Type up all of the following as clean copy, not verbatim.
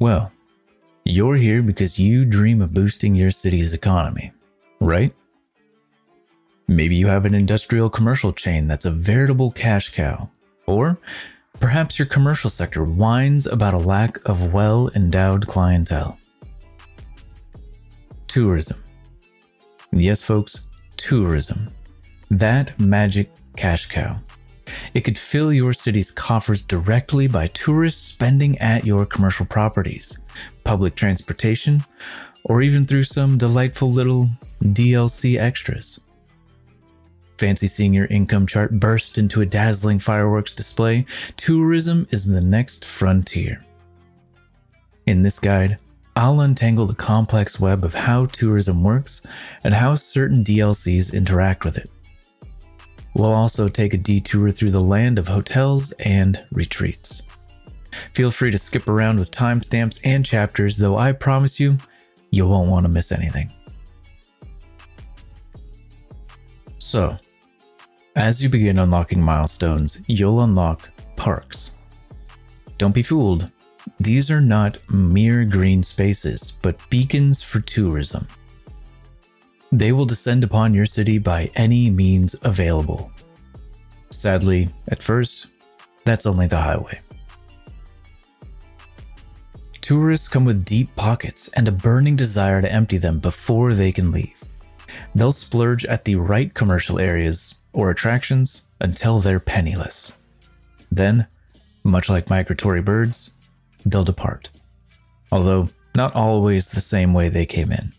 Well, you're here because you dream of boosting your city's economy, right? Maybe you have an industrial commercial chain that's a veritable cash cow. Or perhaps your commercial sector whines about a lack of well-endowed clientele. Tourism. Yes, folks, tourism. That magic cash cow. It could fill your city's coffers directly by tourists spending at your commercial properties, public transportation, or even through some delightful little DLC extras. Fancy seeing your income chart burst into a dazzling fireworks display? Tourism is the next frontier. In this guide, I'll untangle the complex web of how tourism works and how certain DLCs interact with it. We'll also take a detour through the land of hotels and retreats. Feel free to skip around with timestamps and chapters, though I promise you won't want to miss anything. So, as you begin unlocking milestones, you'll unlock parks. Don't be fooled. These are not mere green spaces, but beacons for tourism. They will descend upon your city by any means available. Sadly, at first, that's only the highway. Tourists come with deep pockets and a burning desire to empty them before they can leave. They'll splurge at the right commercial areas or attractions until they're penniless. Then, much like migratory birds, they'll depart. Although, not always the same way they came in.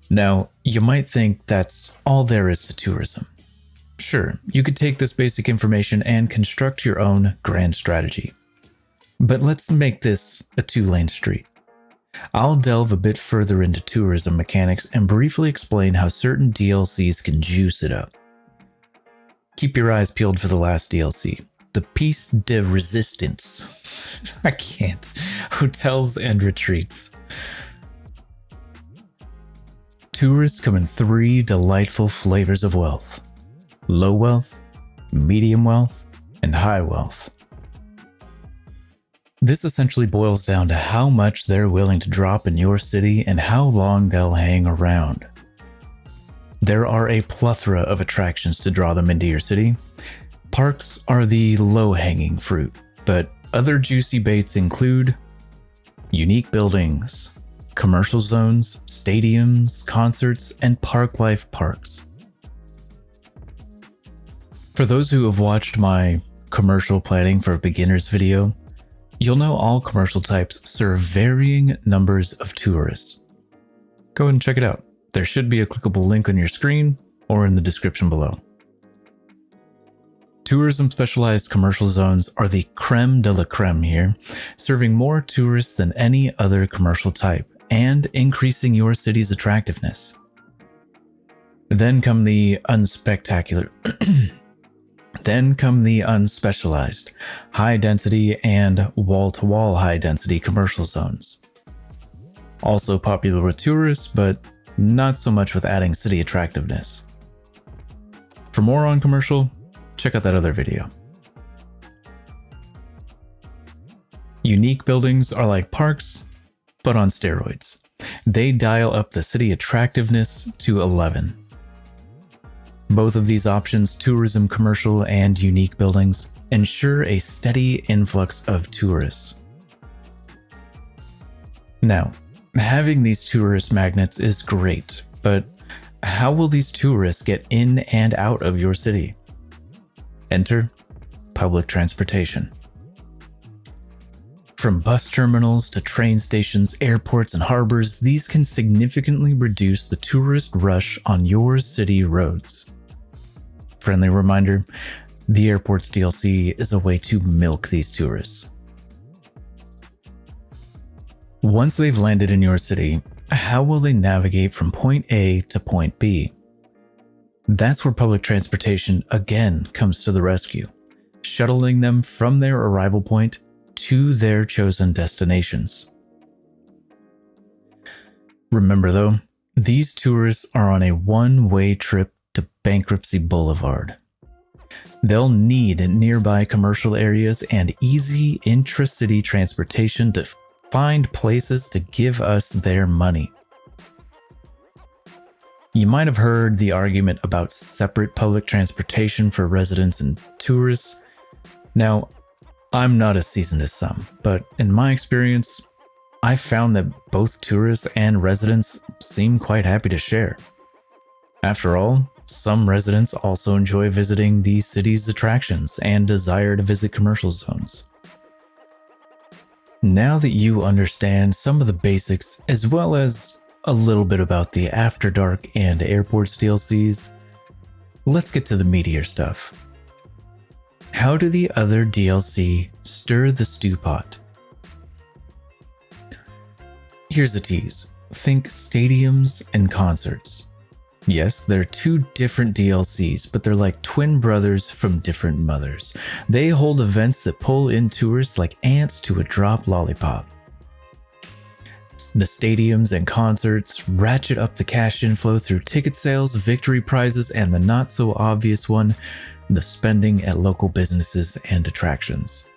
Now, you might think that's all there is to tourism. Sure, you could take this basic information and construct your own grand strategy. But let's make this a two-lane street. I'll delve a bit further into tourism mechanics and briefly explain how certain DLCs can juice it up. Keep your eyes peeled for the last DLC, the Piece de Resistance. I can't. Hotels and retreats. Tourists come in 3 delightful flavors of wealth: low wealth, medium wealth, and high wealth. This essentially boils down to how much they're willing to drop in your city and how long they'll hang around. There are a plethora of attractions to draw them into your city. Parks are the low-hanging fruit, but other juicy baits include unique buildings, commercial zones, stadiums, concerts, and Parklife parks. For those who have watched my commercial planning for beginners video, you'll know all commercial types serve varying numbers of tourists. Go ahead and check it out. There should be a clickable link on your screen or in the description below. Tourism specialized commercial zones are the creme de la creme here, serving more tourists than any other commercial type and increasing your city's attractiveness. Then come the unspectacular Then come the unspecialized, high-density and wall-to-wall high-density commercial zones. Also popular with tourists, but not so much with adding city attractiveness. For more on commercial, check out that other video. Unique buildings are like parks, but on steroids. They dial up the city attractiveness to 11. Both of these options, tourism, commercial, and unique buildings, ensure a steady influx of tourists. Now, having these tourist magnets is great, but how will these tourists get in and out of your city? Enter public transportation. From bus terminals to train stations, airports, and harbors, these can significantly reduce the tourist rush on your city roads. Friendly reminder, the airport's DLC is a way to milk these tourists. Once they've landed in your city, how will they navigate from point A to point B? That's where public transportation again comes to the rescue, shuttling them from their arrival point to their chosen destinations. Remember though, these tourists are on a one-way trip to Bankruptcy Boulevard. They'll need nearby commercial areas and easy intra-city transportation to find places to give us their money. You might have heard the argument about separate public transportation for residents and tourists. Now, I'm not as seasoned as some, but in my experience, I've found that both tourists and residents seem quite happy to share. After all, some residents also enjoy visiting the city's attractions and desire to visit commercial zones. Now that you understand some of the basics, as well as a little bit about the After Dark and Airports DLCs, let's get to the meatier stuff. How do the other DLC stir the stew pot? Here's a tease. Think stadiums and concerts. Yes, they're two different DLCs, but they're like twin brothers from different mothers. They hold events that pull in tourists like ants to a drop lollipop. The stadiums and concerts ratchet up the cash inflow through ticket sales, victory prizes, and the not so obvious one, the spending at local businesses and attractions.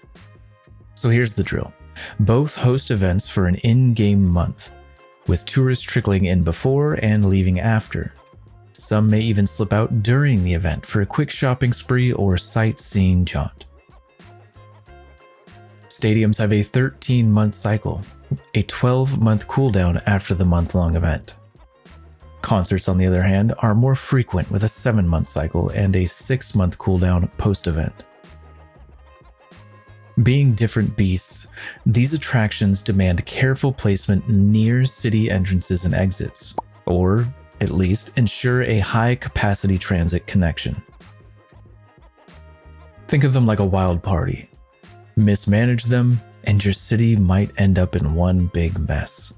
So here's the drill. Both host events for an in-game month, with tourists trickling in before and leaving after. Some may even slip out during the event for a quick shopping spree or sightseeing jaunt. Stadiums have a 13-month cycle, a 12-month cooldown after the month-long event. Concerts, on the other hand, are more frequent with a 7-month cycle and a 6-month cooldown post-event. Being different beasts, these attractions demand careful placement near city entrances and exits, or at least ensure a high-capacity transit connection. Think of them like a wild party. Mismanage them, and your city might end up in one big mess.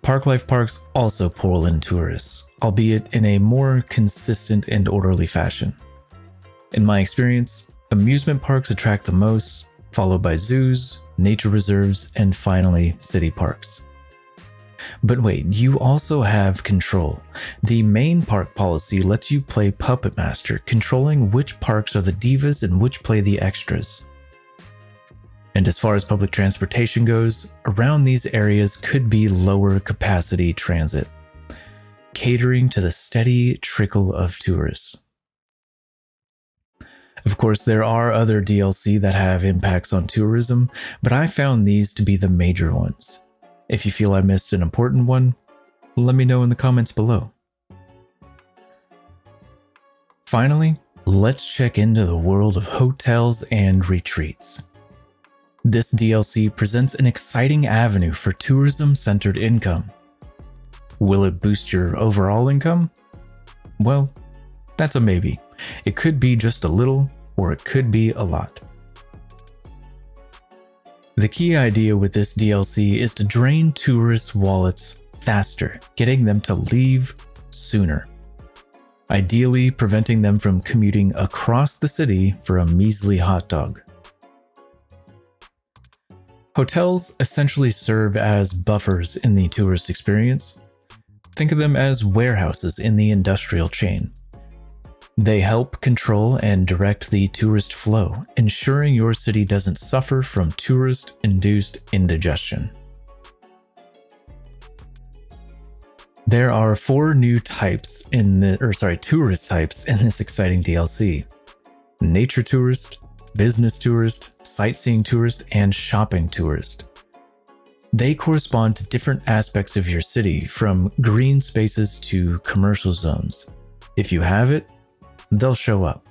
Parklife parks also pull in tourists, albeit in a more consistent and orderly fashion. In my experience, amusement parks attract the most, followed by zoos, nature reserves, and finally, city parks. But wait, you also have control. The main park policy lets you play Puppet Master, controlling which parks are the divas and which play the extras. And as far as public transportation goes, around these areas could be lower capacity transit, catering to the steady trickle of tourists. Of course, there are other DLC that have impacts on tourism, but I found these to be the major ones. If you feel I missed an important one, let me know in the comments below. Finally, let's check into the world of hotels and retreats. This DLC presents an exciting avenue for tourism-centered income. Will it boost your overall income? Well, that's a maybe. It could be just a little, or it could be a lot. The key idea with this DLC is to drain tourists' wallets faster, getting them to leave sooner. Ideally, preventing them from commuting across the city for a measly hot dog. Hotels essentially serve as buffers in the tourist experience. Think of them as warehouses in the industrial chain. They help control and direct the tourist flow, ensuring your city doesn't suffer from tourist-induced indigestion. There are tourist types in this exciting DLC. Nature tourist, business tourist, sightseeing tourist, and shopping tourist. They correspond to different aspects of your city, from green spaces to commercial zones. If you have it, they'll show up.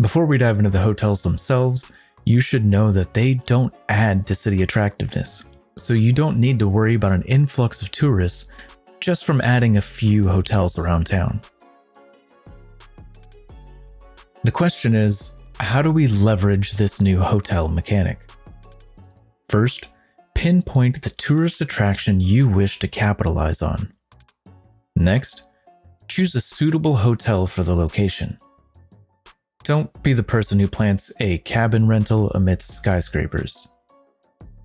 Before we dive into the hotels themselves, you should know that they don't add to city attractiveness, so you don't need to worry about an influx of tourists just from adding a few hotels around town. The question is, how do we leverage this new hotel mechanic? First, pinpoint the tourist attraction you wish to capitalize on. Next, choose a suitable hotel for the location. Don't be the person who plants a cabin rental amidst skyscrapers.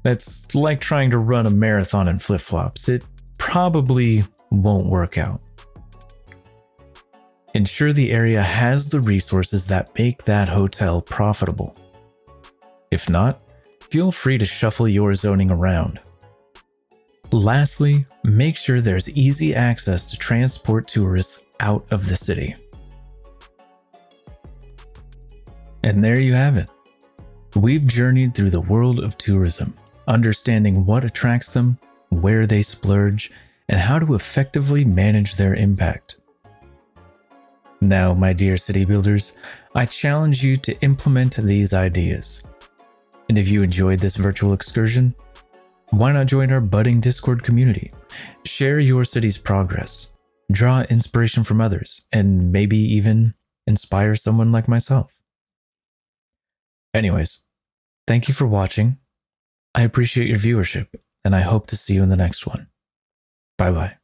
That's like trying to run a marathon in flip-flops. It probably won't work out. Ensure the area has the resources that make that hotel profitable. If not, feel free to shuffle your zoning around. Lastly, make sure there's easy access to transport tourists out of the city. And there you have it. We've journeyed through the world of tourism, understanding what attracts them, where they splurge, and how to effectively manage their impact. Now, my dear city builders, I challenge you to implement these ideas. And if you enjoyed this virtual excursion, why not join our budding Discord community? Share your city's progress, draw inspiration from others, and maybe even inspire someone like myself. Anyways, thank you for watching. I appreciate your viewership, and I hope to see you in the next one. Bye bye.